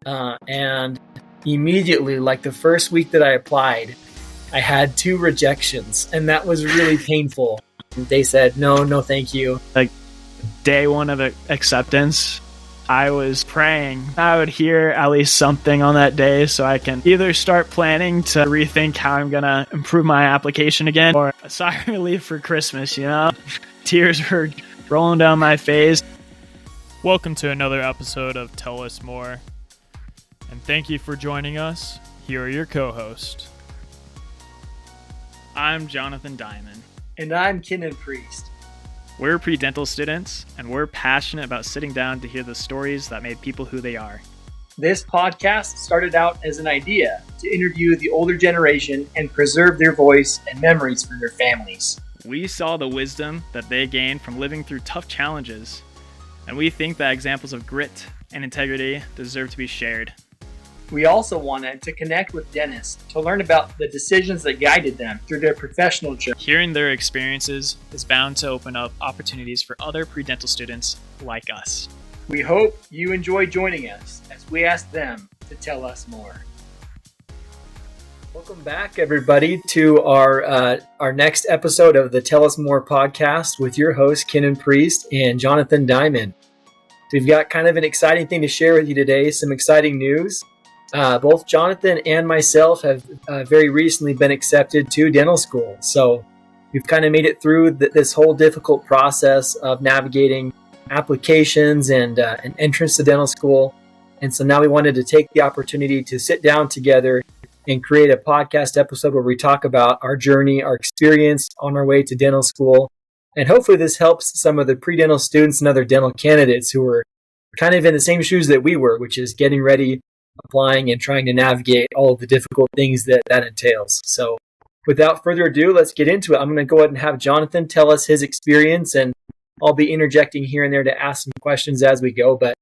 and immediately, like the first week that I applied, I had 2 rejections, and that was really painful. They said, no, thank you. Like day one of acceptance, I was praying I would hear at least something on that day so I can either start planning to rethink how I'm going to improve my application again, or a sigh of relief for Christmas, Tears were rolling down my face. Welcome to another episode of Tell Us More, and thank you for joining us. Here are your co-hosts. I'm Jonathan Diamond. And I'm Kenan Priest. We're Predental students, and we're passionate about sitting down to hear the stories that made people who they are. This podcast started out as an idea to interview the older generation and preserve their voice and memories for their families. We saw the wisdom that they gained from living through tough challenges, and we think that examples of grit and integrity deserve to be shared. We also wanted to connect with dentists to learn about the decisions that guided them through their professional journey. Hearing their experiences is bound to open up opportunities for other pre-dental students like us. We hope you enjoy joining us as we ask them to tell us more. Welcome back, everybody, to our next episode of the Tell Us More podcast with your hosts, Kenan Priest and Jonathan Diamond. We've got kind of an exciting thing to share with you today, some exciting news. Both Jonathan and myself have very recently been accepted to dental school. So we've kind of made it through this whole difficult process of navigating applications and entrance to dental school. And so now we wanted to take the opportunity to sit down together and create a podcast episode where we talk about our journey, our experience on our way to dental school. And hopefully this helps some of the pre-dental students and other dental candidates who are kind of in the same shoes that we were, which is getting ready, applying, and trying to navigate all of the difficult things that entails. So without further ado, let's get into it. I'm going to go ahead and have Jonathan tell us his experience, and I'll be interjecting here and there to ask some questions as we go, but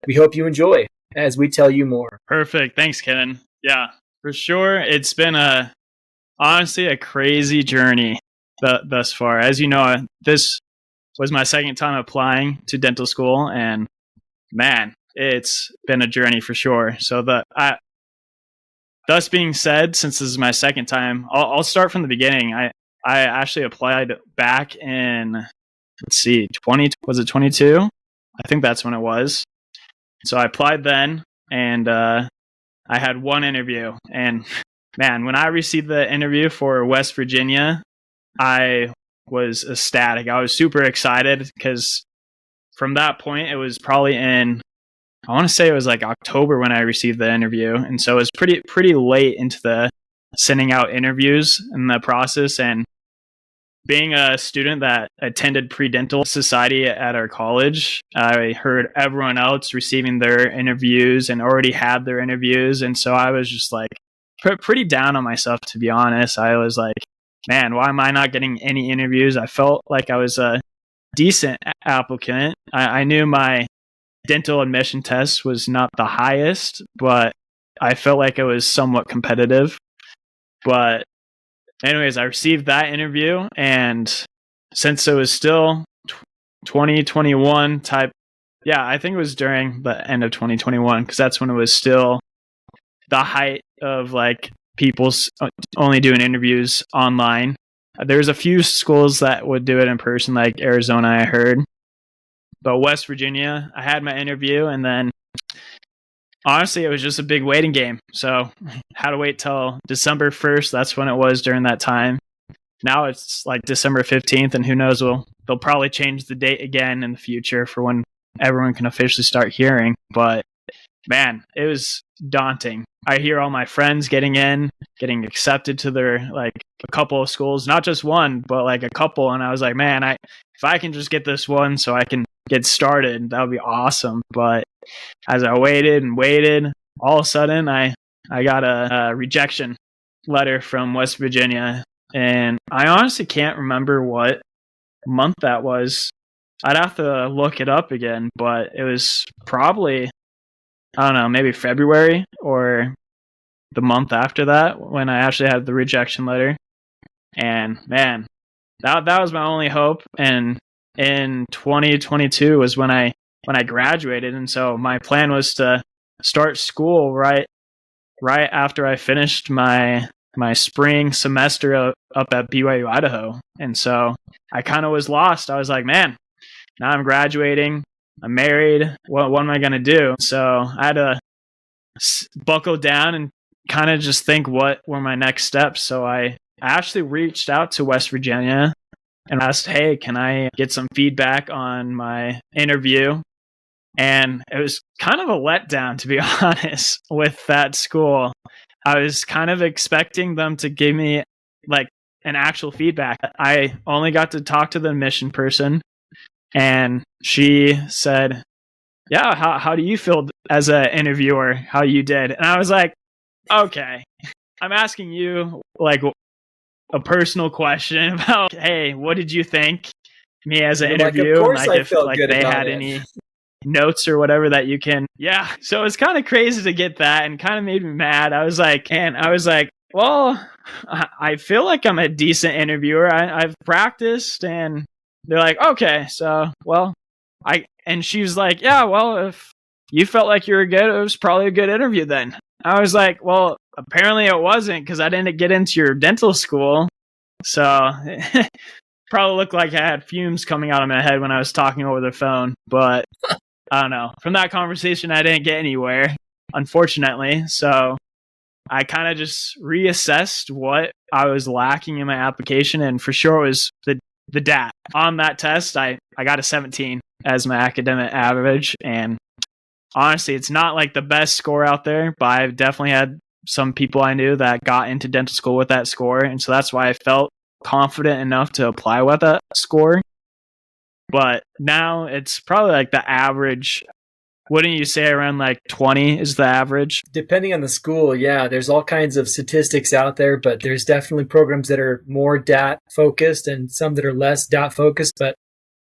we hope you enjoy as we tell you more. Perfect. Thanks, Kenan. Yeah, for sure. It's been honestly a crazy journey thus far. As you know, this was my second time applying to dental school, and man, it's been a journey for sure. So thus being said, since this is my second time, I'll start from the beginning. I actually applied back in, 22? I think that's when it was. So I applied then, and I had one interview. And man, when I received the interview for West Virginia, I was ecstatic. I was super excited because from that point, it was probably I want to say it was like October when I received the interview. And so it was pretty late into the sending out interviews in the process. And being a student that attended Predental Society at our college, I heard everyone else receiving their interviews and already had their interviews. And so I was just like pretty down on myself, to be honest. I was like, man, why am I not getting any interviews? I felt like I was a decent applicant. I knew my dental admission test was not the highest, but I felt like it was somewhat competitive. But anyways, I received that interview, and since it was still 2021 type, I think it was during the end of 2021, because that's when it was still the height of like people only doing interviews online. There's a few schools that would do it in person, like Arizona, I heard. But West Virginia, I had my interview, and then honestly, it was just a big waiting game. So had to wait till December 1st. That's when it was during that time. Now it's like December 15th, and who knows, they'll probably change the date again in the future for when everyone can officially start hearing. But man, it was daunting. I hear all my friends getting accepted to their like a couple of schools, not just one, but like a couple. And I was like, man, if I can just get this one so I can get started, that would be awesome. But as I waited and waited, all of a sudden I got a rejection letter from West Virginia, and I honestly can't remember what month that was. I'd have to look it up again, but it was probably, I don't know, maybe February or the month after that when I actually had the rejection letter. And man, that was my only hope. And in 2022 was when I graduated, and so my plan was to start school right after I finished my spring semester up at BYU Idaho. And so I kind of was lost. I was like, man, now I'm graduating, I'm married, what am I going to do? So I had to buckle down and kind of just think what were my next steps. So I actually reached out to West Virginia and asked, hey, can I get some feedback on my interview? And it was kind of a letdown, to be honest, with that school. I was kind of expecting them to give me like an actual feedback. I only got to talk to the admission person, and she said, yeah, how do you feel as an interviewer, how you did? And I was like, okay, I'm asking you like a personal question about, hey, what did you think me as an interview? Of course, like I if felt like good they about had it. any notes or whatever that you can. Yeah. So it's kind of crazy to get that, and kind of made me mad. I was like, well, I feel like I'm a decent interviewer. I've practiced, and they're like, okay, so, well, and she was like, yeah, well, if you felt like you were good, it was probably a good interview then. I was like, well, apparently it wasn't, because I didn't get into your dental school. So probably looked like I had fumes coming out of my head when I was talking over the phone. But I don't know. From that conversation, I didn't get anywhere, unfortunately. So I kind of just reassessed what I was lacking in my application. And for sure, it was the DAT. On that test, I got a 17 as my academic average. And honestly, it's not like the best score out there, but I've definitely had some people I knew that got into dental school with that score. And so that's why I felt confident enough to apply with that score. But now it's probably like the average. Wouldn't you say around like 20 is the average? Depending on the school, yeah, there's all kinds of statistics out there, but there's definitely programs that are more DAT focused and some that are less DAT focused. But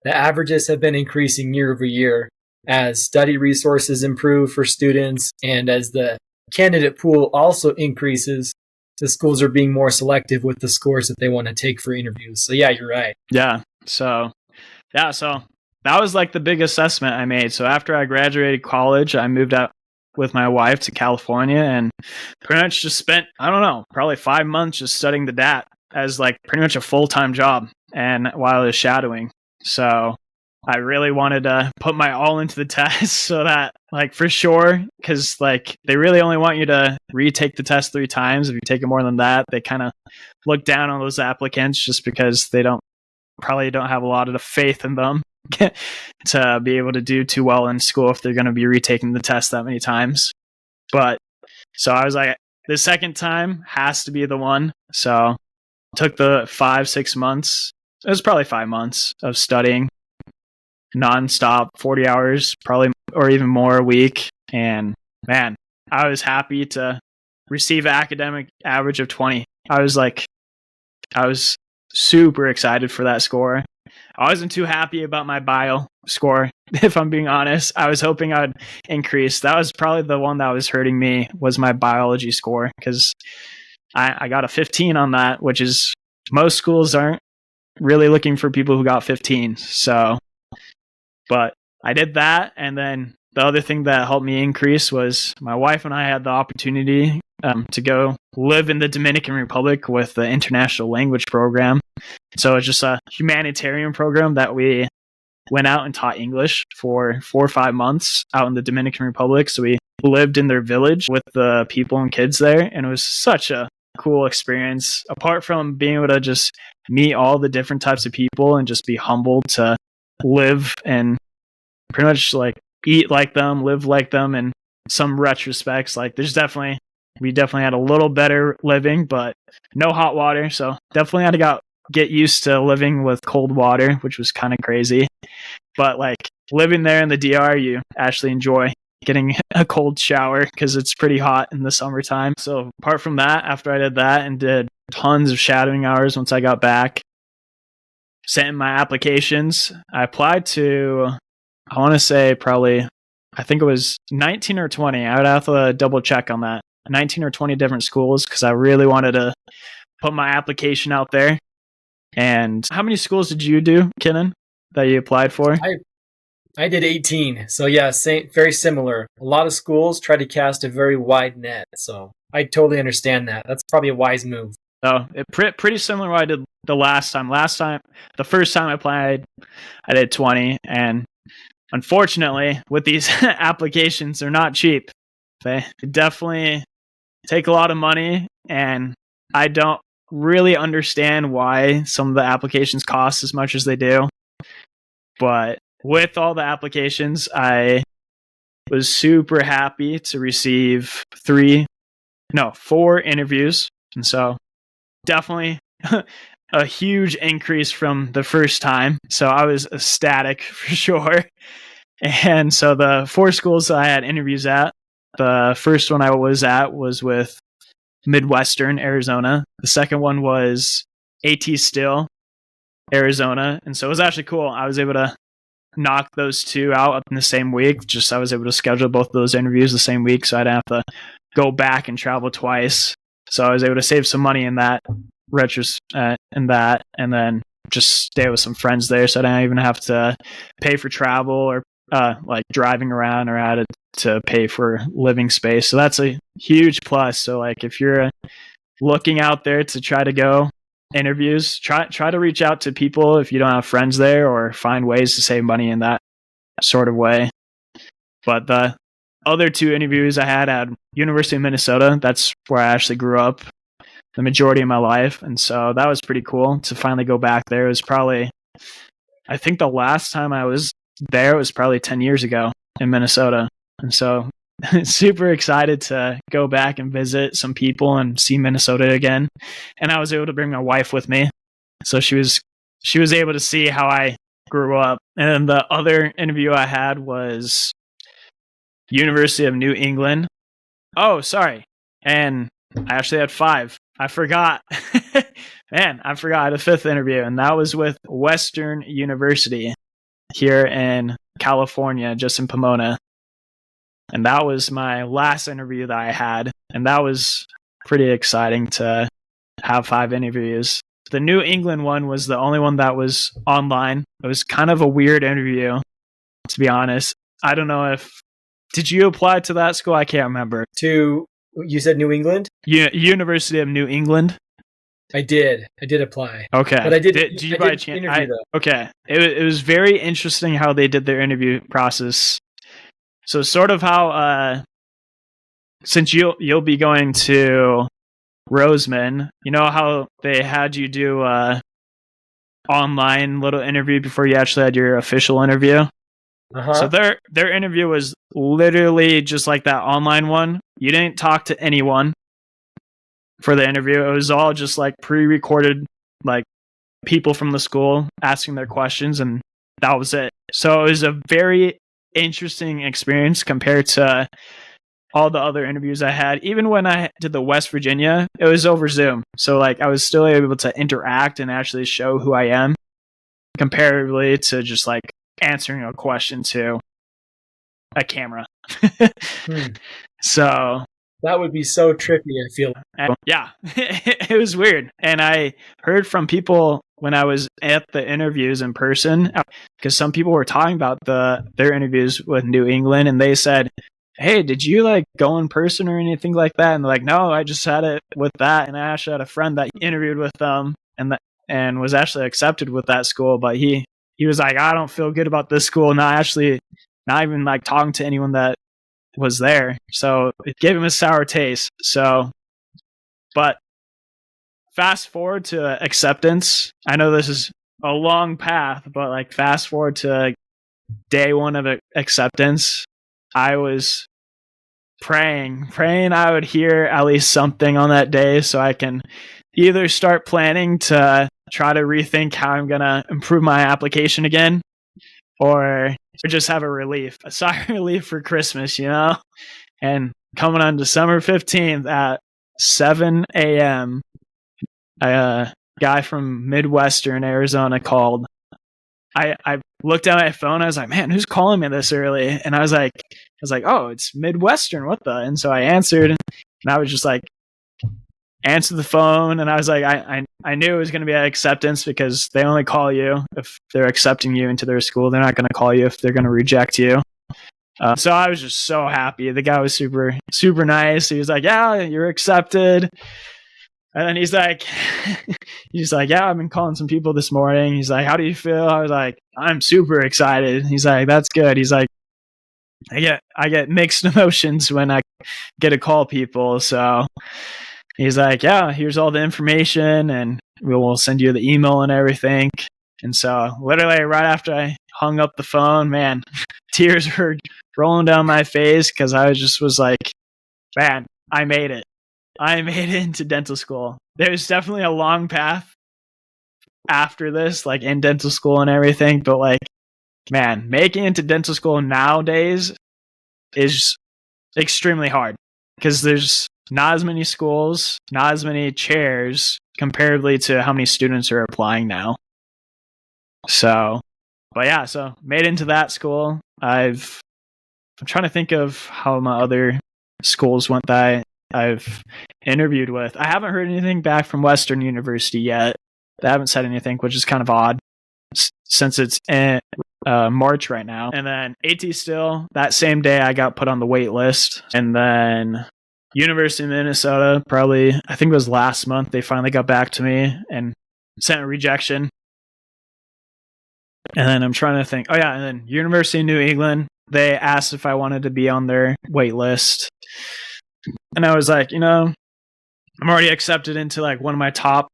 the averages have been increasing year over year as study resources improve for students, and as the candidate pool also increases, the schools are being more selective with the scores that they want to take for interviews. So yeah, you're right. Yeah. So that was like the big assessment I made. So after I graduated college, I moved out with my wife to California and pretty much just spent, I don't know, probably 5 months just studying the DAT as like pretty much a full-time job, and while I was shadowing. So I really wanted to put my all into the test so that, like, for sure, because like they really only want you to retake the test 3 times. If you take it more than that, they kind of look down on those applicants just because they probably don't have a lot of faith in them to be able to do too well in school if they're going to be retaking the test that many times. But so I was like, the second time has to be the one. So took the 5-6 months. It was probably 5 months of studying nonstop, 40 hours, probably, or even more a week. And man, I was happy to receive an academic average of 20. I was super excited for that score. I wasn't too happy about my bio score, if I'm being honest. I was hoping I'd increase. That was probably the one that was hurting me, was my biology score, because I got a 15 on that, which is, most schools aren't really looking for people who got 15. So, but I did that. And then the other thing that helped me increase was my wife and I had the opportunity to go live in the Dominican Republic with the International Language Program. So it's just a humanitarian program that we went out and taught English for 4 or 5 months out in the Dominican Republic. So we lived in their village with the people and kids there. And it was such a cool experience. Apart from being able to just meet all the different types of people and just be humbled to live and pretty much like eat like them, live like them in some retrospects. Like we definitely had a little better living, but no hot water. So definitely had to get used to living with cold water, which was kind of crazy. But like living there in the DR, you actually enjoy getting a cold shower because it's pretty hot in the summertime. So apart from that, after I did that and did tons of shadowing hours once I got back, sent in my applications, I applied to, I want to say probably, I think it was 19 or 20. I would have to double check on that. 19 or 20 different schools because I really wanted to put my application out there. And how many schools did you do, Kinnan, that you applied for? I did 18. So yeah, same, very similar. A lot of schools try to cast a very wide net. So I totally understand that. That's probably a wise move. So pretty similar to what I did the last time. The first time I applied, I did 20. And unfortunately, with these applications, they're not cheap. They definitely take a lot of money. And I don't really understand why some of the applications cost as much as they do. But with all the applications, I was super happy to receive 4 interviews. And so definitely a huge increase from the first time. So I was ecstatic for sure. And so the 4 schools I had interviews at, the first one I was at was with Midwestern, Arizona. The second one was AT Still, Arizona. And so it was actually cool. I was able to knock those 2 out in the same week. Just I was able to schedule both of those interviews the same week, so I didn't have to go back and travel twice. So I was able to save some money in that and then just stay with some friends there, so I didn't even have to pay for travel or like driving around, or had to pay for living space. So that's a huge plus. So like if you're looking out there to try to go interviews, try to reach out to people if you don't have friends there, or find ways to save money in that sort of way. But the other 2 interviews I had at University of Minnesota, that's where I actually grew up the majority of my life. And so that was pretty cool to finally go back there. It was probably, I think the last time I was there was probably 10 years ago in Minnesota. And so super excited to go back and visit some people and see Minnesota again. And I was able to bring my wife with me. So she was able to see how I grew up. And the other interview I had was University of New England. Oh, sorry. And I actually had 5. I forgot. Man, I forgot. I had a 5th interview, and that was with Western University here in California, just in Pomona. And that was my last interview that I had, and that was pretty exciting to have 5 interviews. The New England one was the only one that was online. It was kind of a weird interview, to be honest. I don't know did you apply to that school? I can't remember. You said New England? University of New England. I did apply. Okay. But I did you by chance interview though? Okay. It was very interesting how they did their interview process. So sort of how since you'll be going to Roseman, you know how they had you do online little interview before you actually had your official interview? Uh-huh. So their interview was literally just like that online one. You didn't talk to anyone for the interview. It was all just like pre-recorded, like people from the school asking their questions, and that was it. So it was a very interesting experience compared to all the other interviews I had. Even when I did the West Virginia, it was over Zoom. So like I was still able to interact and actually show who I am, comparatively to just like answering a question to a camera. So that would be so trippy, I feel. Yeah, it was weird. And I heard from people when I was at the interviews in person, because some people were talking about their interviews with New England, and they said, hey, did you like go in person or anything like that? And they're like, no, I just had it with that. And I actually had a friend that interviewed with them and was actually accepted with that school, but he was like, I don't feel good about this school, not even like talking to anyone that was there. So it gave him a sour taste. So, but fast forward to acceptance. I know this is a long path, but like fast forward to day 1 of acceptance. I was praying I would hear at least something on that day, so I can either start planning to try to rethink how I'm going to improve my application again, or just have a sigh of relief for Christmas, you know? And coming on December 15th at 7 a.m., a guy from Midwestern Arizona called. I looked at my phone. I was like, man, who's calling me this early? And I was like, oh, it's Midwestern. What the? And so I answered, and I was just like, answered the phone, and I was like, I knew it was going to be an acceptance because they only call you if they're accepting you into their school. They're not going to call you if they're going to reject you. So I was just so happy. The guy was super, super nice. He was like, yeah, you're accepted. And then he's like, yeah, I've been calling some people this morning. He's like, how do you feel? I was like, I'm super excited. He's like, that's good. He's like, I get mixed emotions when I get to call people. So he's like, yeah, here's all the information and we will send you the email and everything. And so literally right after I hung up the phone, man, tears were rolling down my face because I was like, man, I made it. I made it into dental school. There's definitely a long path after this, like in dental school and everything. But like, man, making it into dental school nowadays is extremely hard because there's not as many schools, not as many chairs comparatively to how many students are applying now. So, but yeah, so made into that school. I'm trying to think of how my other schools went that I've interviewed with. I haven't heard anything back from Western University yet. They haven't said anything, which is kind of odd since it's in March right now. And then AT Still, that same day I got put on the wait list. And then University of Minnesota, probably, I think it was last month, they finally got back to me and sent a rejection. And then I'm trying to think, and then University of New England, they asked if I wanted to be on their wait list. And I was like, I'm already accepted into like one of my top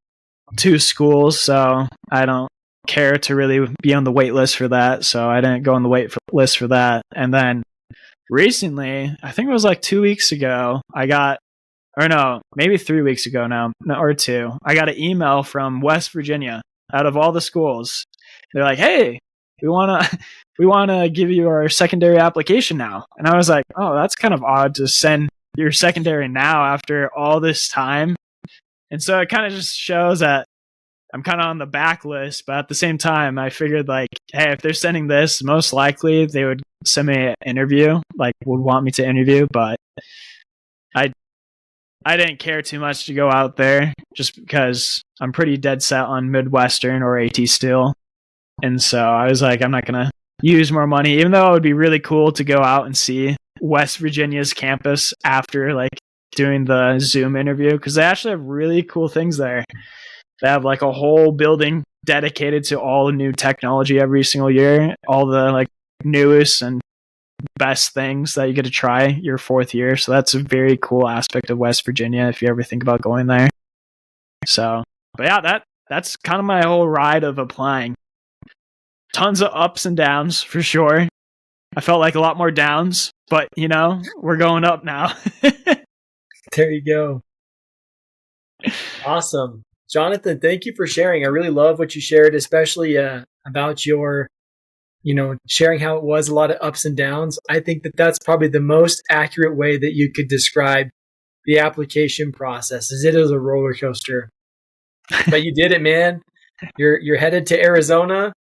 2 schools, so I don't care to really be on the wait list for that. So I didn't go on the wait list for that. And then recently, I think it was like 2 weeks ago, maybe 3 weeks ago now, or 2, I got an email from West Virginia out of all the schools. They're like, hey, we want to give you our secondary application now. And I was like, oh, that's kind of odd to send your secondary now after all this time. And so it kind of just shows that I'm kind of on the back list, but at the same time, I figured like, hey, if they're sending this, most likely they would send me an interview, like would want me to interview, but I didn't care too much to go out there just because I'm pretty dead set on Midwestern or AT Still. And so I was like, I'm not going to use more money, even though it would be really cool to go out and see West Virginia's campus after like doing the Zoom interview, because they actually have really cool things there. They have like a whole building dedicated to all the new technology every single year, all the like newest and best things that you get to try your 4th year. So that's a very cool aspect of West Virginia if you ever think about going there. So, but yeah, that's kind of my whole ride of applying. Tons of ups and downs for sure. I felt like a lot more downs, but we're going up now. There you go. Awesome. Jonathan, thank you for sharing. I really love what you shared, especially about your, sharing how it was a lot of ups and downs. I think that that's probably the most accurate way that you could describe the application process, as it is a roller coaster. But you did it, man. You're headed to Arizona.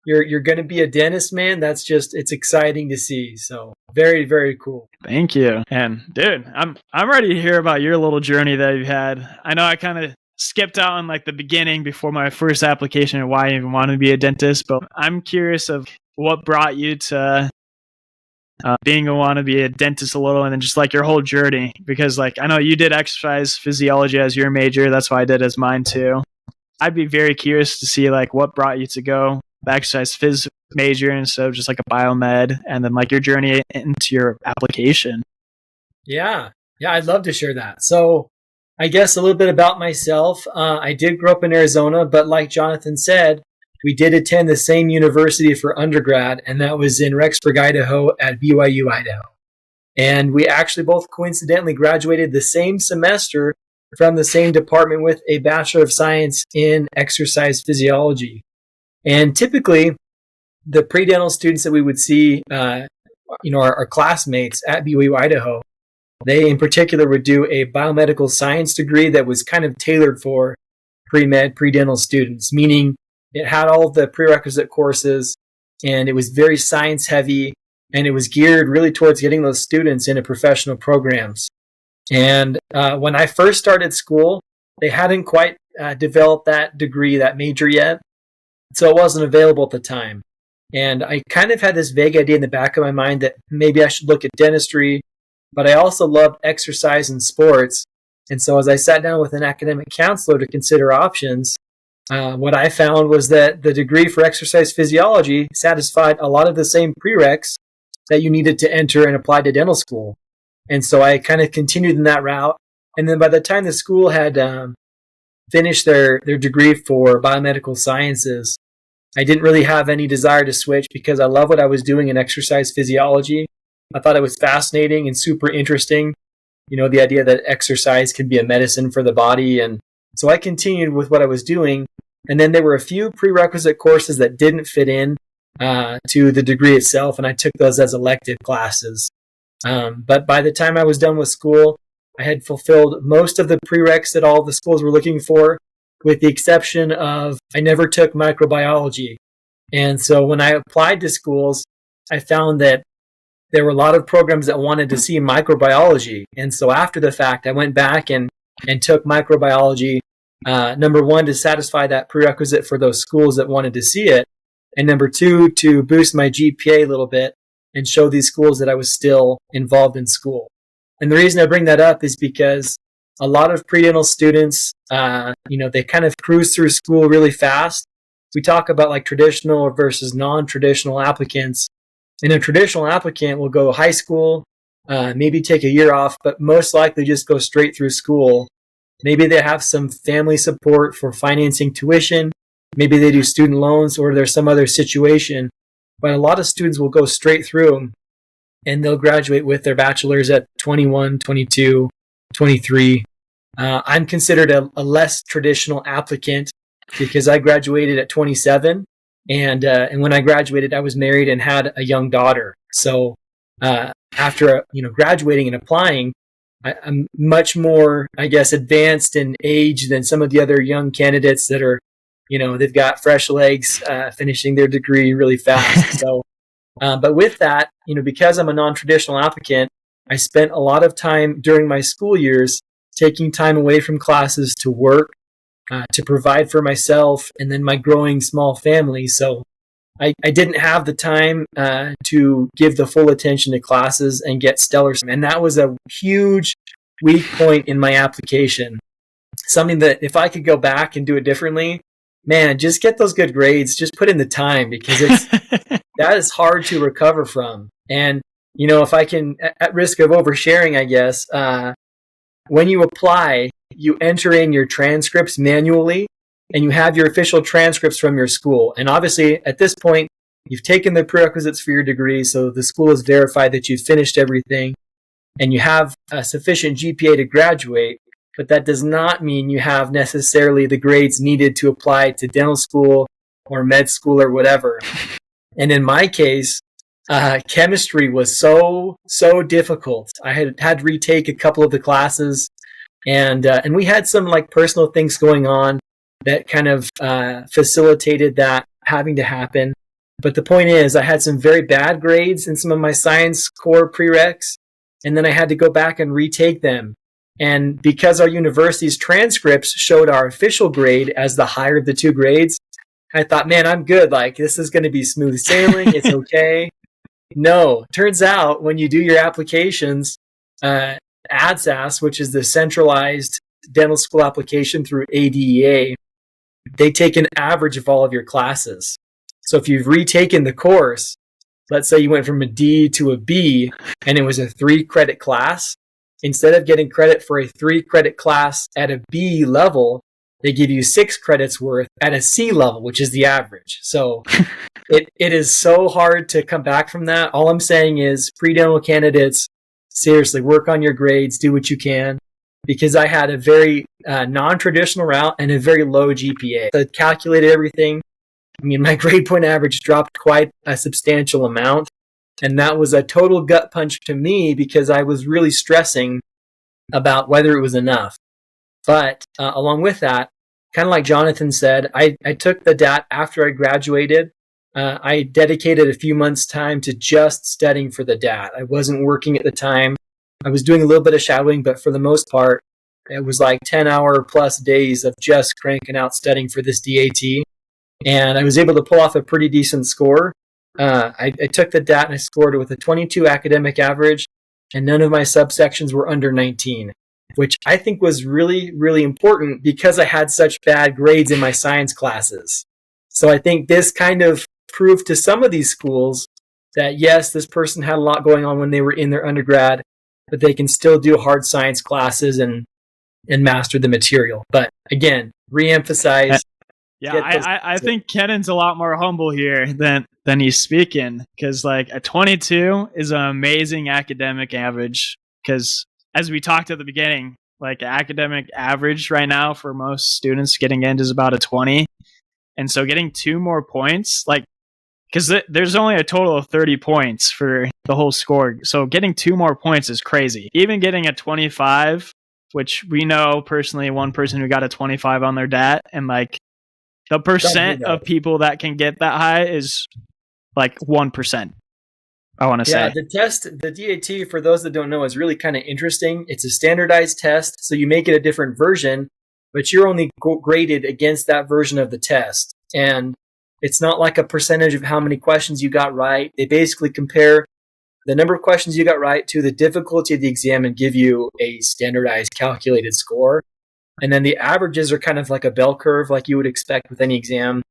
You're going to be a dentist, man. It's exciting to see. So very, very cool. Thank you. And dude, I'm ready to hear about your little journey that you've had. I know I kind of skipped out on like the beginning before my first application and why I even wanted to be a dentist, but I'm curious of what brought you to being want to be a dentist a little, and then just like your whole journey, because like I know you did exercise physiology as your major. That's why I did as mine too. I'd be very curious to see like what brought you to go the exercise phys major instead of just like a biomed, and then like your journey into your application. Yeah, I'd love to share that. So I guess a little bit about myself. I did grow up in Arizona, but like Jonathan said, we did attend the same university for undergrad, and that was in Rexburg, Idaho at BYU, Idaho. And we actually both coincidentally graduated the same semester from the same department with a Bachelor of Science in Exercise Physiology. And typically, the pre-dental students that we would see, our classmates at BYU, Idaho, they in particular would do a biomedical science degree that was kind of tailored for pre-med, pre-dental students, meaning it had all the prerequisite courses and it was very science heavy, and it was geared really towards getting those students into professional programs. And when I first started school, they hadn't quite developed that degree, that major yet. So it wasn't available at the time. And I kind of had this vague idea in the back of my mind that maybe I should look at dentistry, but I also loved exercise and sports. And so as I sat down with an academic counselor to consider options, what I found was that the degree for exercise physiology satisfied a lot of the same prereqs that you needed to enter and apply to dental school. And so I kind of continued in that route. And then by the time the school had finished their degree for biomedical sciences, I didn't really have any desire to switch because I love what I was doing in exercise physiology. I thought it was fascinating and super interesting. The idea that exercise can be a medicine for the body. And so I continued with what I was doing. And then there were a few prerequisite courses that didn't fit in to the degree itself, and I took those as elective classes. But by the time I was done with school, I had fulfilled most of the prereqs that all the schools were looking for, with the exception of I never took microbiology. And so when I applied to schools, I found that there were a lot of programs that wanted to see microbiology. And so after the fact, I went back and took microbiology, number one, to satisfy that prerequisite for those schools that wanted to see it. And number two, to boost my GPA a little bit and show these schools that I was still involved in school. And the reason I bring that up is because a lot of pre-dental students, they kind of cruise through school really fast. We talk about like traditional versus non-traditional applicants. And a traditional applicant will go high school, maybe take a year off, but most likely just go straight through school. Maybe they have some family support for financing tuition. Maybe they do student loans or there's some other situation. But a lot of students will go straight through and they'll graduate with their bachelor's at 21, 22, 23. I'm considered a less traditional applicant because I graduated at 27. And when I graduated, I was married and had a young daughter. So after graduating and applying, I'm much more, I guess, advanced in age than some of the other young candidates that are, they've got fresh legs, finishing their degree really fast. So, but with that, because I'm a non-traditional applicant, I spent a lot of time during my school years taking time away from classes to work, to provide for myself and then my growing small family. So I didn't have the time to give the full attention to classes and get stellar. And that was a huge weak point in my application. Something that if I could go back and do it differently, man, just get those good grades. Just put in the time because that is hard to recover from. And, if I can, at risk of oversharing, I guess, when you apply, you enter in your transcripts manually and you have your official transcripts from your school. And obviously at this point, you've taken the prerequisites for your degree. So the school has verified that you've finished everything and you have a sufficient GPA to graduate. But that does not mean you have necessarily the grades needed to apply to dental school or med school or whatever. And in my case, chemistry was so difficult. I had to retake a couple of the classes, and we had some like personal things going on that kind of facilitated that having to happen. But the point is, I had some very bad grades in some of my science core prereqs, and then I had to go back and retake them. And because our university's transcripts showed our official grade as the higher of the two grades, I thought, man, I'm good. Like, this is going to be smooth sailing. It's okay. No, turns out when you do your applications, ADSAS, which is the centralized dental school application through ADEA, they take an average of all of your classes. So if you've retaken the course, let's say you went from a D to a B and it was a 3-credit class, instead of getting credit for a 3-credit class at a B level, they give you 6 credits worth at a C level, which is the average. So it is so hard to come back from that. All I'm saying is pre-dental candidates, seriously, work on your grades, do what you can, because I had a very non-traditional route and a very low GPA. I calculated everything. I mean, my grade point average dropped quite a substantial amount. And that was a total gut punch to me because I was really stressing about whether it was enough. But along with that, kind of like Jonathan said, I took the DAT after I graduated. I dedicated a few months' time to just studying for the DAT. I wasn't working at the time. I was doing a little bit of shadowing, but for the most part, It was like 10-hour plus days of just cranking out studying for this DAT. And I was able to pull off a pretty decent score. I took the DAT and I scored it with a 22 academic average, and none of my subsections were under 19, which I think was really, really important because I had such bad grades in my science classes. So I think this kind of proved to some of these schools that, yes, this person had a lot going on when they were in their undergrad, but they can still do hard science classes and master the material. But again, reemphasize. Yeah, I think Kennan's a lot more humble here than he's speaking, because like a 22 is an amazing academic average. Because as we talked at the beginning, like academic average right now for most students getting in is about a 20, and so getting 2 more points, like because there's only a total of 30 points for the whole score, so getting 2 more points is crazy. Even getting a 25, which we know personally one person who got a 25 on their DAT, and like the percent of people that can get that high is like 1%, I want to say. Yeah, the DAT, for those that don't know, is really kind of interesting. It's a standardized test, so you make it a different version, but you're only graded against that version of the test. And it's not like a percentage of how many questions you got right. They basically compare the number of questions you got right to the difficulty of the exam and give you a standardized calculated score. And then the averages are kind of like a bell curve, like you would expect with any exam.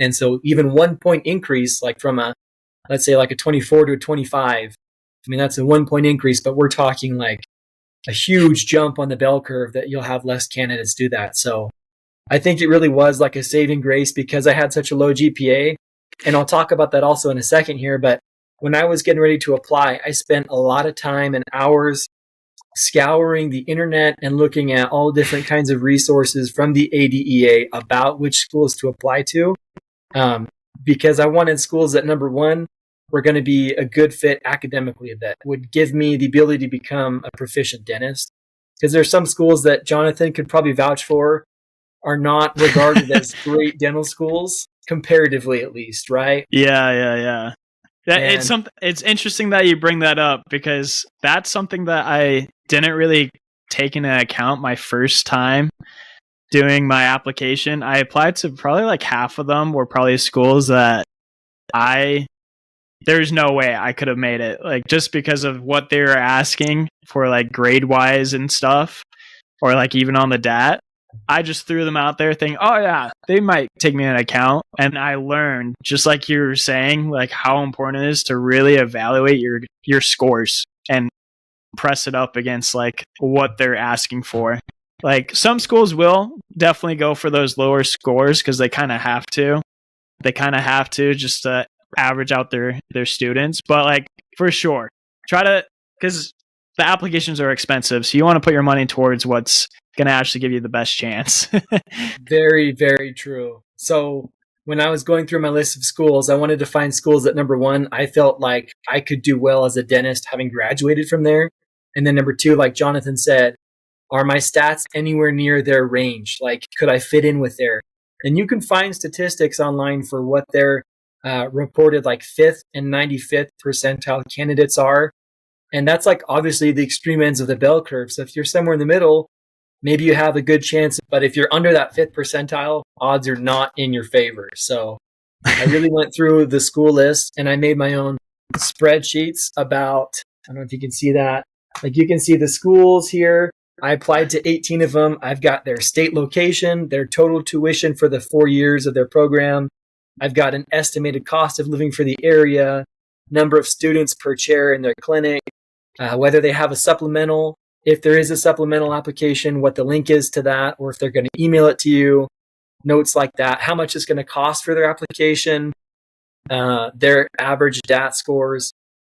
And so even 1 point increase, like from let's say like a 24 to a 25, I mean, that's a 1 point increase, but we're talking like a huge jump on the bell curve that you'll have less candidates do that. So I think it really was like a saving grace because I had such a low GPA. And I'll talk about that also in a second here. But when I was getting ready to apply, I spent a lot of time and hours scouring the internet and looking at all different kinds of resources from the ADEA about which schools to apply to, because I wanted schools that, number one, were going to be a good fit academically, that would give me the ability to become a proficient dentist. Because there's some schools that Jonathan could probably vouch for are not regarded as great dental schools, comparatively at least, right? Yeah. It's interesting that you bring that up, because that's something that I didn't really take into account my first time doing my application. I applied to probably like half of them were probably schools that there's no way I could have made it, like just because of what they were asking for, like grade wise and stuff, or like even on the DAT. I just threw them out there thinking, oh yeah, they might take me into account. And I learned, just like you were saying, like how important it is to really evaluate your scores and press it up against like what they're asking for. Like some schools will definitely go for those lower scores because they kind of have to. They kind of have to just to average out their students. But like for sure, try to, because the applications are expensive. So you want to put your money towards what's going to actually give you the best chance. Very, very true. So when I was going through my list of schools, I wanted to find schools that, number one, I felt like I could do well as a dentist having graduated from there. And then number two, like Jonathan said, are my stats anywhere near their range? Like, could I fit in with there? And you can find statistics online for what their reported like 5th and 95th percentile candidates are. And that's like obviously the extreme ends of the bell curve. So if you're somewhere in the middle, maybe you have a good chance. But if you're under that 5th percentile, odds are not in your favor. So I really went through the school list and I made my own spreadsheets about, I don't know if you can see that. Like you can see the schools here. I applied to 18 of them. I've got their state location, their total tuition for the 4 years of their program. I've got an estimated cost of living for the area, number of students per chair in their clinic, whether they have a supplemental, if there is a supplemental application, what the link is to that, or if they're going to email it to you, notes like that, how much it's going to cost for their application, their average DAT scores,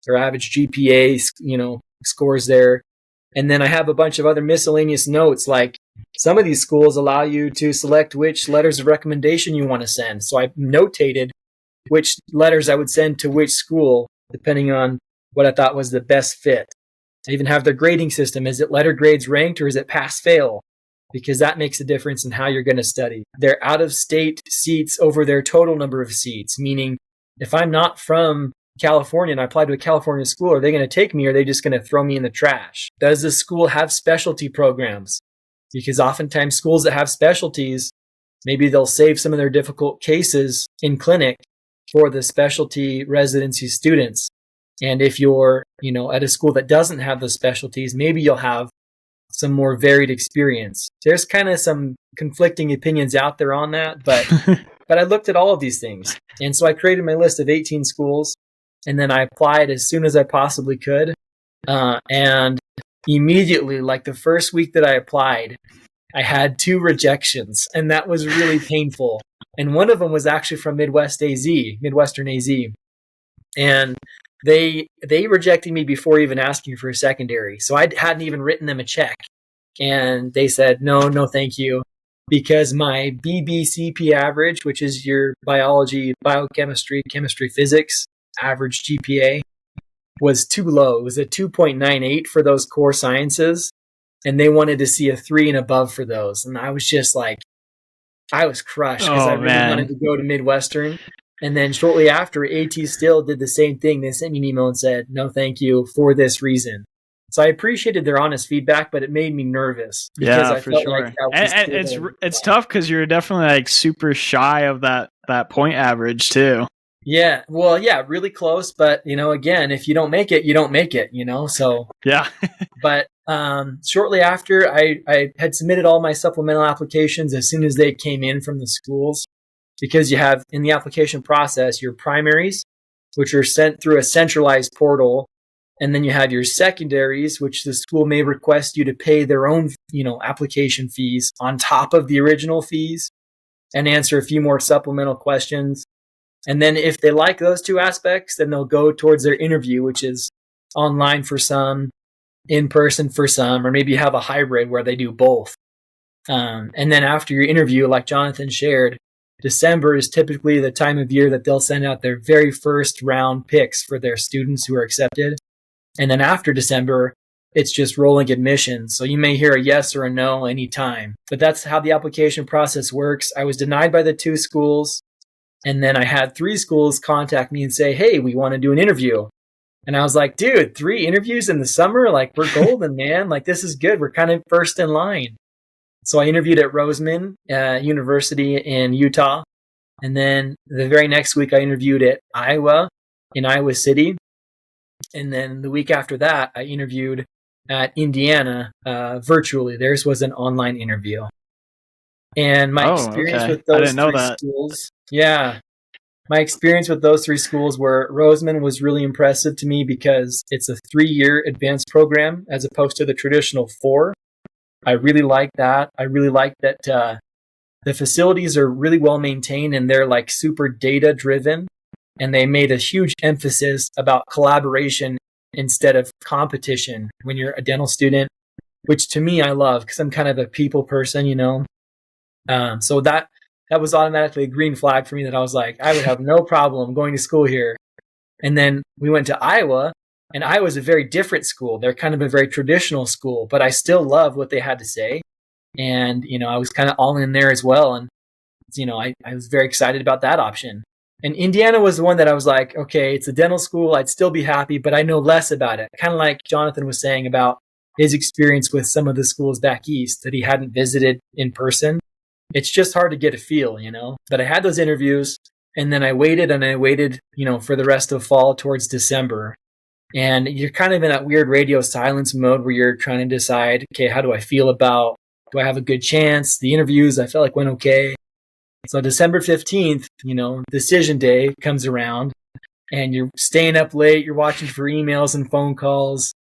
their average GPA, scores there. And then I have a bunch of other miscellaneous notes, like some of these schools allow you to select which letters of recommendation you want to send. So I notated which letters I would send to which school, depending on what I thought was the best fit. I even have their grading system. Is it letter grades ranked or is it pass fail? Because that makes a difference in how you're going to study. Their out-of-state seats over their total number of seats, meaning if I'm not from California and I apply to a California school, are they going to take me or are they just going to throw me in the trash? Does the school have specialty programs? because oftentimes schools that have specialties, maybe they'll save some of their difficult cases in clinic for the specialty residency students. And if you're, at a school that doesn't have those specialties, maybe you'll have some more varied experience. There's kind of some conflicting opinions out there on that, but I looked at all of these things. And so I created my list of 18 schools, and then I applied as soon as I possibly could. And immediately, like the first week that I applied, I had 2 rejections, and that was really painful. And one of them was actually from Midwestern AZ. And they rejected me before even asking for a secondary. So I hadn't even written them a check. And they said, no, thank you. Because my BBCP average, which is your biology, biochemistry, chemistry, physics average GPA, was too low. It was a 2.98 for those core sciences. And they wanted to see a 3 and above for those. And I was just like, I was crushed because I really wanted to go to Midwestern. And then shortly after, AT still did the same thing. They sent me an email and said, no, thank you for this reason. So I appreciated their honest feedback, but it made me nervous. Because I felt sure. Like that was and it's tough because you're definitely like super shy of that point average too. Yeah. Well, yeah, really close. But, again, if you don't make it, you don't make it, so. Yeah. But shortly after, I had submitted all my supplemental applications as soon as they came in from the schools, because you have in the application process your primaries, which are sent through a centralized portal. And then you have your secondaries, which the school may request you to pay their own, application fees on top of the original fees and answer a few more supplemental questions. And then if they like those 2 aspects, then they'll go towards their interview, which is online for some, in person for some, or maybe you have a hybrid where they do both. And then after your interview, like Jonathan shared, December is typically the time of year that they'll send out their very first round picks for their students who are accepted. And then after December, it's just rolling admissions. So you may hear a yes or a no anytime. But that's how the application process works. I was denied by the 2 schools. And then I had 3 schools contact me and say, hey, we want to do an interview. And I was like, dude, 3 interviews in the summer? Like, we're golden, man. Like, this is good. We're kind of first in line. So I interviewed at Roseman University in Utah. And then the very next week, I interviewed at in Iowa City. And then the week after that, I interviewed at Indiana virtually. Theirs was an online interview. And my experience with those 3 schools, my experience with those 3 schools were Roseman was really impressive to me because it's a 3-year advanced program as opposed to the traditional 4. I really like that. I really like that the facilities are really well maintained and they're like super data driven. And they made a huge emphasis about collaboration instead of competition when you're a dental student, which to me I love because I'm kind of a people person, So that was automatically a green flag for me that I was like, I would have no problem going to school here. And then we went to Iowa, and Iowa's a very different school. They're kind of a very traditional school, but I still love what they had to say. And, I was kind of all in there as well. And, I was very excited about that option. And Indiana was the one that I was like, okay, it's a dental school. I'd still be happy, but I know less about it. Kind of like Jonathan was saying about his experience with some of the schools back east that he hadn't visited in person. It's just hard to get a feel, But I had those interviews, and then I waited, for the rest of fall towards December. And you're kind of in that weird radio silence mode where you're trying to decide, okay, how do I feel about, do I have a good chance? The interviews I felt like went okay. So December 15th, decision day comes around and you're staying up late, you're watching for emails and phone calls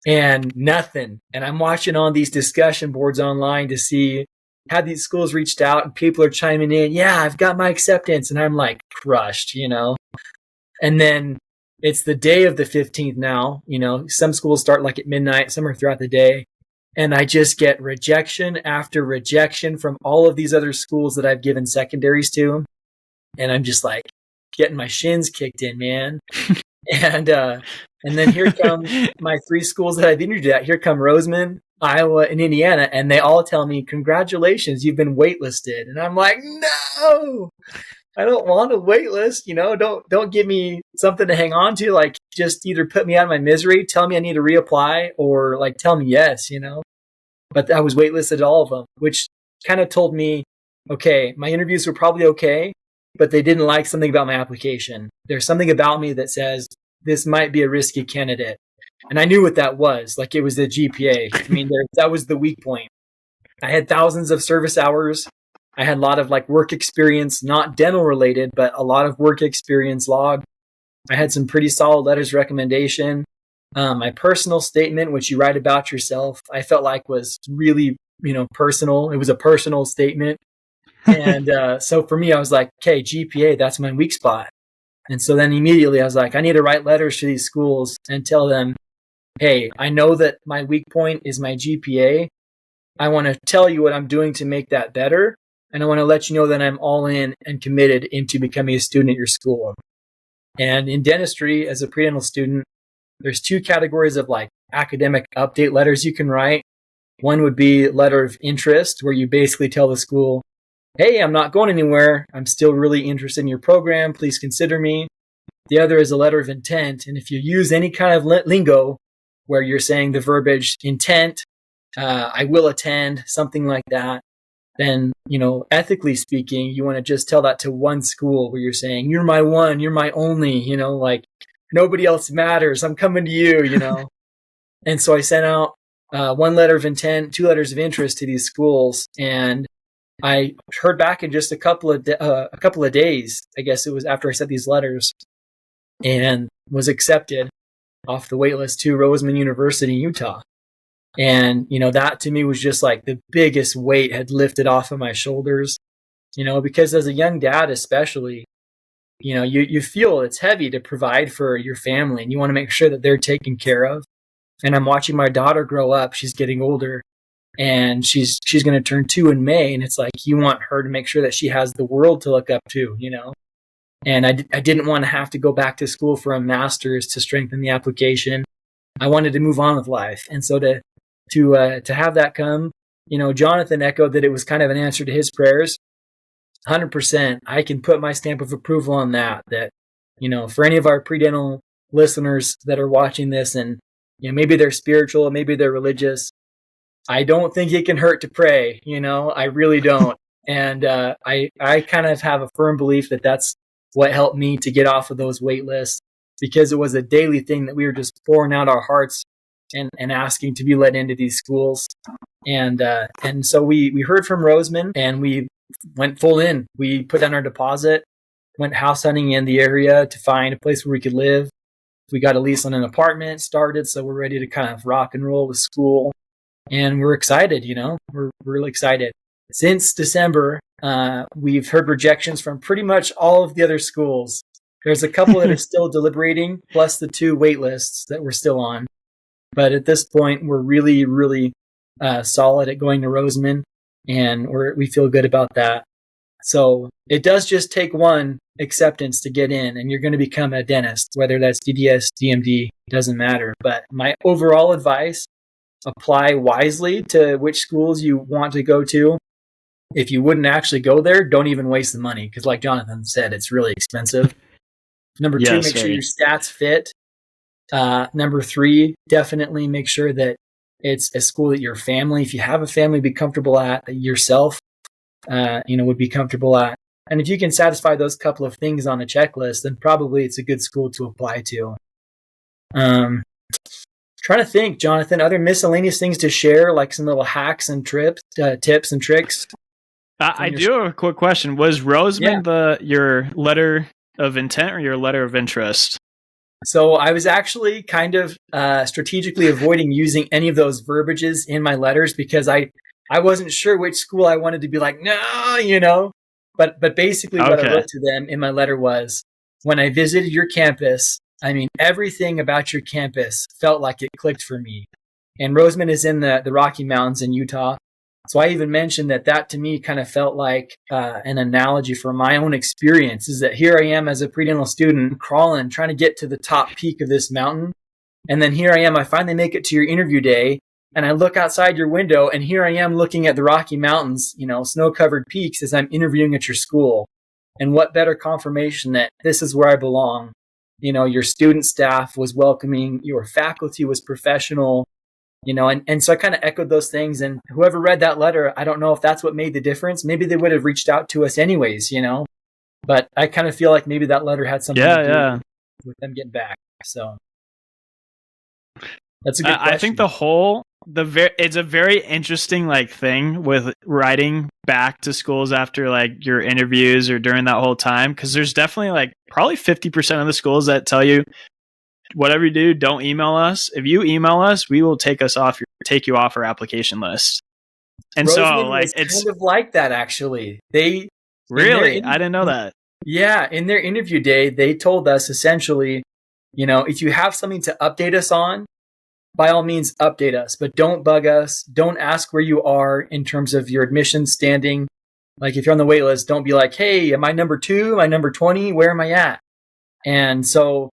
and nothing. And I'm watching on these discussion boards online to see how these schools reached out and people are chiming in. Yeah, I've got my acceptance. And I'm like crushed, And then it's the day of the 15th now, some schools start like at midnight, some are throughout the day. And I just get rejection after rejection from all of these other schools that I've given secondaries to. And I'm just like getting my shins kicked in, man. And then here come my 3 schools that I've interviewed at. Here come Roseman, Iowa, and Indiana. And they all tell me, congratulations, you've been waitlisted. And I'm like, no, I don't want a waitlist. Don't give me something to hang on to. Like, just either put me out of my misery, tell me I need to reapply, or like tell me yes, but I was waitlisted at all of them, which kind of told me, okay, my interviews were probably okay, but they didn't like something about my application. There's something about me that says this might be a risky candidate. And I knew what that was. Like, it was the GPA. I mean, that was the weak point. I had thousands of service hours. I had a lot of like work experience, not dental related, but a lot of work experience logged. I had some pretty solid letters of recommendation. My personal statement, which you write about yourself, I felt like was really, personal. It was a personal statement. And so for me, I was like, okay, GPA, that's my weak spot. And so then immediately I was like, I need to write letters to these schools and tell them, hey, I know that my weak point is my GPA. I want to tell you what I'm doing to make that better. And I want to let you know that I'm all in and committed into becoming a student at your school. And in dentistry, as a predental student, there's two categories of like academic update letters you can write. One would be letter of interest, where you basically tell the school, hey, I'm not going anywhere. I'm still really interested in your program. Please consider me. The other is a letter of intent. And if you use any kind of lingo where you're saying the verbiage intent, I will attend, something like that, then, ethically speaking, you want to just tell that to one school where you're saying, you're my one, you're my only, like nobody else matters. I'm coming to you. And so I sent out one letter of intent, two letters of interest to these schools. And I heard back in just a couple of days. I guess it was after I sent these letters, and was accepted off the waitlist to Roseman University in Utah. And, that to me was just like the biggest weight had lifted off of my shoulders, because as a young dad, especially, you feel it's heavy to provide for your family, and you want to make sure that they're taken care of. And I'm watching my daughter grow up. She's getting older, and she's going to turn 2 in May. And it's like, you want her to make sure that she has the world to look up to, And I didn't want to have to go back to school for a master's to strengthen the application. I wanted to move on with life. And so to have that come, Jonathan echoed that it was kind of an answer to his prayers. 100%. I can put my stamp of approval on that, for any of our predental listeners that are watching this, and, maybe they're spiritual, maybe they're religious, I don't think it can hurt to pray, I really don't. And I kind of have a firm belief that that's what helped me to get off of those wait lists, because it was a daily thing that we were just pouring out our hearts and asking to be let into these schools. And so we heard from Roseman, and we went full in. We put down our deposit, went house hunting in the area to find a place where we could live. We got a lease on an apartment started, so we're ready to kind of rock and roll with school. And we're excited, we're really excited. Since December, we've heard rejections from pretty much all of the other schools. There's a couple that are still deliberating, plus the 2 wait lists that we're still on. But at this point, we're really, really solid at going to Roseman, and we feel good about that. So it does just take one acceptance to get in, and you're going to become a dentist, whether that's DDS, DMD, doesn't matter. But my overall advice, apply wisely to which schools you want to go to. If you wouldn't actually go there, don't even waste the money, because like Jonathan said, it's really expensive. Number 2, make sure your stats fit. Number 3, definitely make sure that it's a school that your family, if you have a family, be comfortable at, that yourself, would be comfortable at. And if you can satisfy those couple of things on a checklist, then probably it's a good school to apply to. Trying to think, Jonathan, other miscellaneous things to share, like some little hacks and tips and tricks. I do have a quick question. Was Roseman your letter of intent or your letter of interest? So I was actually kind of strategically avoiding using any of those verbiages in my letters, because I wasn't sure which school I wanted to be like, no, But basically what I wrote to them in my letter was, when I visited your campus, I mean, everything about your campus felt like it clicked for me. And Roseman is in the Rocky Mountains in Utah. So I even mentioned that to me kind of felt like an analogy for my own experience, is that here I am as a predental student crawling, trying to get to the top peak of this mountain. And then here I am, I finally make it to your interview day, and I look outside your window, and here I am looking at the Rocky Mountains, snow-covered peaks, as I'm interviewing at your school. And what better confirmation that this is where I belong. Your student staff was welcoming, your faculty was professional, And so I kind of echoed those things. And whoever read that letter, I don't know if that's what made the difference. Maybe they would have reached out to us anyways, but I kind of feel like maybe that letter had something to do with them getting back. So that's a good question. I think it's a very interesting thing with writing back to schools after your interviews or during that whole time, because there's definitely probably 50% of the schools that tell you, whatever you do, don't email us. If you email us, we will take you off our application list. And Roseman it's kind of like that, actually. They really, I didn't know that. Yeah, in their interview day, they told us essentially, if you have something to update us on, by all means, update us, but don't bug us. Don't ask where you are in terms of your admission standing. Like if you're on the wait list, don't be like, hey, am I number 2? Am I number 20? Where am I at? And so,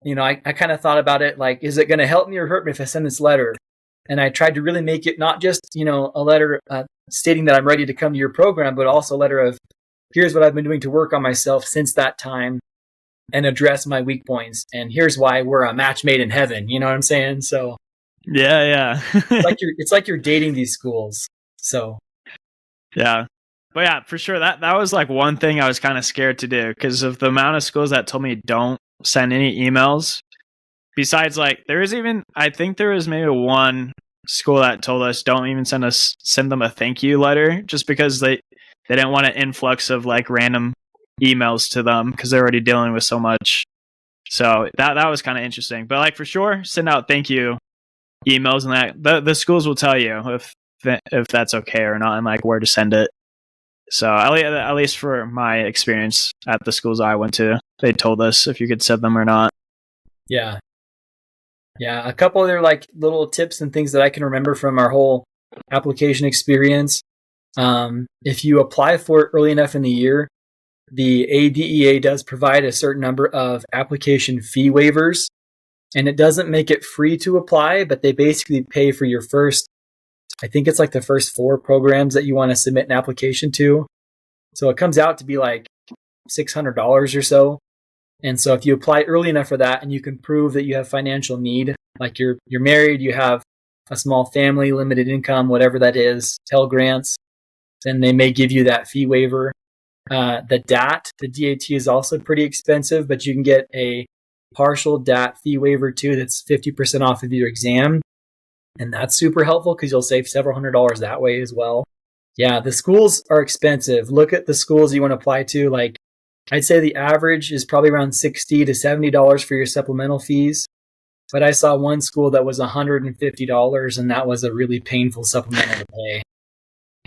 I kind of thought about it like, is it going to help me or hurt me if I send this letter? And I tried to really make it not just, a letter stating that I'm ready to come to your program, but also a letter of, here's what I've been doing to work on myself since that time and address my weak points. And here's why we're a match made in heaven. You know what I'm saying? So yeah. it's like you're dating these schools. So yeah. But yeah, for sure. That was one thing I was kind of scared to do because of the amount of schools that told me don't send any emails. Besides, I think there was maybe one school that told us don't even send them a thank you letter, just because they didn't want an influx of random emails to them because they're already dealing with so much. So that was kind of interesting. But for sure, send out thank you emails, and that the schools will tell you if that's okay or not, and where to send it. So at least for my experience at the schools I went to, they told us if you could send them or not. Yeah. A couple other little tips and things that I can remember from our whole application experience. If you apply for it early enough in the year, the ADEA does provide a certain number of application fee waivers, and it doesn't make it free to apply, but they basically pay for your first, I think it's the first 4 programs that you want to submit an application to. So it comes out to be $600 or so. And so if you apply early enough for that and you can prove that you have financial need, you're married, you have a small family, limited income, whatever that is, Pell Grants, then they may give you that fee waiver. The DAT is also pretty expensive, but you can get a partial DAT fee waiver too that's 50% off of your exam. And that's super helpful because you'll save several $100s that way as well. Yeah, the schools are expensive. Look at the schools you want to apply to. I'd say the average is probably around $60 to $70 for your supplemental fees. But I saw one school that was $150, and that was a really painful supplemental to pay.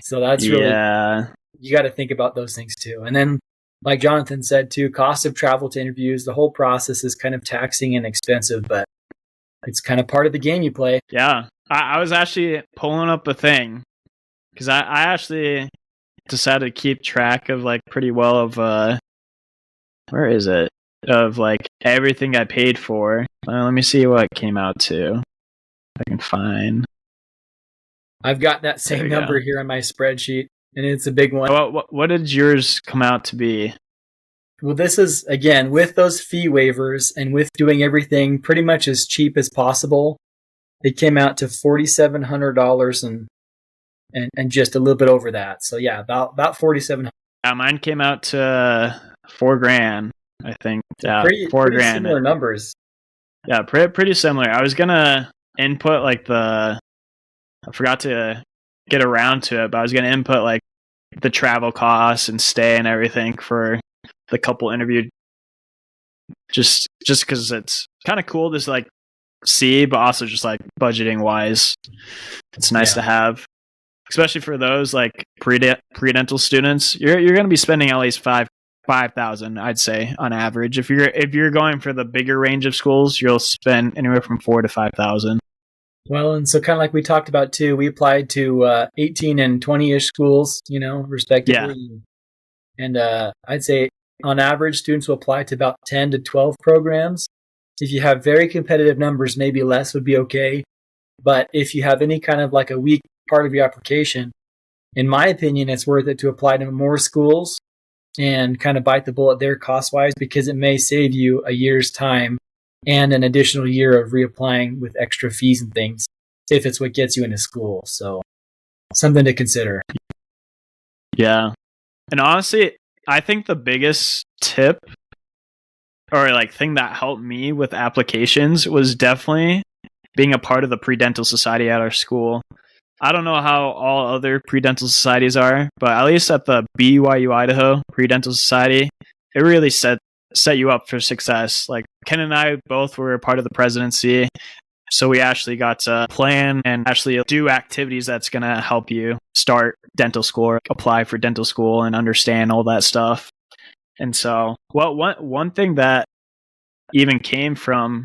So that's really, you got to think about those things too. And then, like Jonathan said too, cost of travel to interviews, the whole process is kind of taxing and expensive, but it's kind of part of the game you play. Yeah. I was actually pulling up a thing because I actually decided to keep track of pretty well of, where is it? Of everything I paid for. Let me see what it came out to. If I can find. I've got that same number here on my spreadsheet, and it's a big one. What did yours come out to be? Well, this is, again, with those fee waivers and with doing everything pretty much as cheap as possible, it came out to $4,700 and just a little bit over that. So yeah, about $4,700. Yeah, mine came out to $4,000, I think. Yeah, pretty similar numbers. Yeah, pretty similar. I was gonna input I forgot to get around to it, but I was gonna input the travel costs and stay and everything for the couple interviewed, just because it's kind of cool to see, but also just budgeting wise, it's nice to have, especially for those Predental students. You're gonna be spending at least $5,000, I'd say, on average. If you're going for the bigger range of schools, you'll spend anywhere from $4,000 to $5,000. Well, and so kind of like we talked about too, we applied to 18 and 20-ish schools, respectively. Yeah. And I'd say on average, students will apply to about 10 to 12 programs. If you have very competitive numbers, maybe less would be okay. But if you have any kind of a weak part of your application, in my opinion, it's worth it to apply to more schools and kind of bite the bullet there cost-wise, because it may save you a year's time and an additional year of reapplying with extra fees and things. if it's what gets you into school. So something to consider. Yeah. And honestly, I think the biggest tip or like thing that helped me with applications was definitely being a part of the Predental Society at our school. I don't know how all other Predental societies are, but at least at the BYU Idaho Predental Society, it really set you up for success. Like Ken and I both were a part of the presidency, so we actually got to plan and actually do activities that's going to help you start dental school or apply for dental school and understand all that stuff. And so, well, one thing that even came from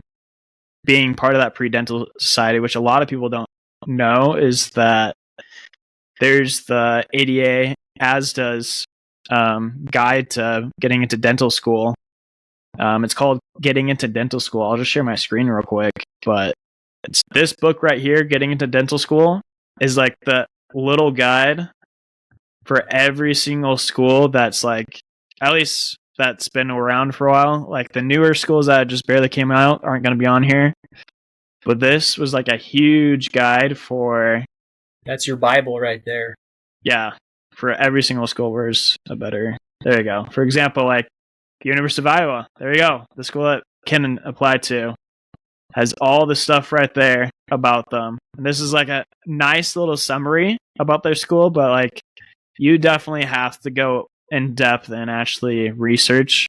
being part of that Predental Society, which a lot of people don't know, is that there's the ADA ASDA's guide to getting into dental school. It's called Getting into Dental School. I'll just share my screen real quick, but it's this book right here, Getting into Dental School, is like the little guide for every single school that's like, at least that's been around for a while. Like the newer schools that just barely came out aren't going to be on here. But this was like a huge guide for... That's your Bible right there. Yeah, for every single school. Where's a better... There you go. For example, like the University of Iowa. There you go. The school that Ken applied to has all the stuff right there about them. And this is like a nice little summary about their school, but like you definitely have to go in depth and actually research.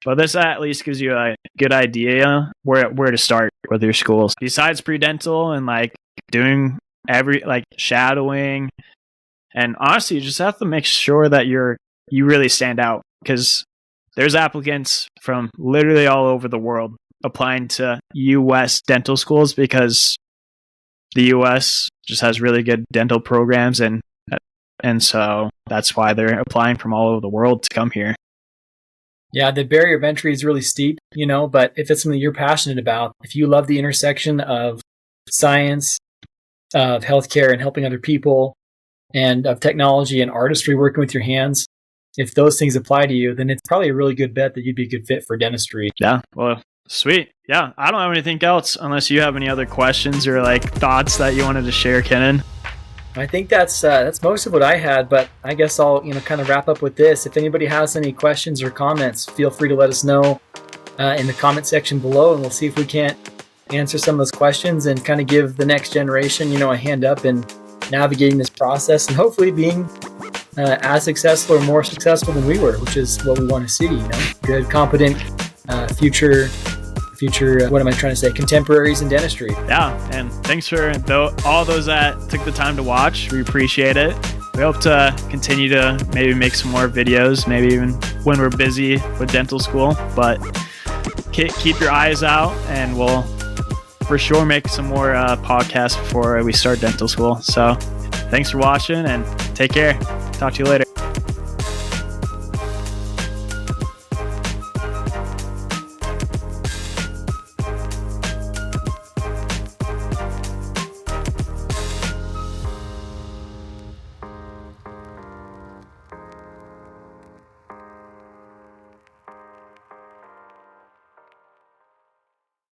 But this at least gives you a good idea where to start with your schools. Besides Predental and like doing like shadowing, and honestly, you just have to make sure that you really stand out, because there's applicants from literally all over the world applying to U.S. dental schools, because the U.S. just has really good dental programs, and so that's why they're applying from all over the world to come here. Yeah, the barrier of entry is really steep, but if it's something you're passionate about, if you love the intersection of science, of healthcare and helping other people, and of technology and artistry, working with your hands, if those things apply to you, then it's probably a really good bet that you'd be a good fit for dentistry. Yeah, well, sweet. Yeah, I don't have anything else unless you have any other questions or like thoughts that you wanted to share, Kenan. I think that's most of what I had, but I guess I'll kind of wrap up with this. If anybody has any questions or comments, feel free to let us know in the comment section below, and we'll see if we can't answer some of those questions and kind of give the next generation, a hand up in navigating this process and hopefully being as successful or more successful than we were, which is what we want to see. Good, competent future. What am I trying to say? Contemporaries in dentistry. Yeah, and thanks for all those that took the time to watch. We appreciate it. We hope to continue to maybe make some more videos, maybe even when we're busy with dental school. But keep your eyes out, and we'll for sure make some more podcasts before we start dental school. So thanks for watching, and take care. Talk to you later.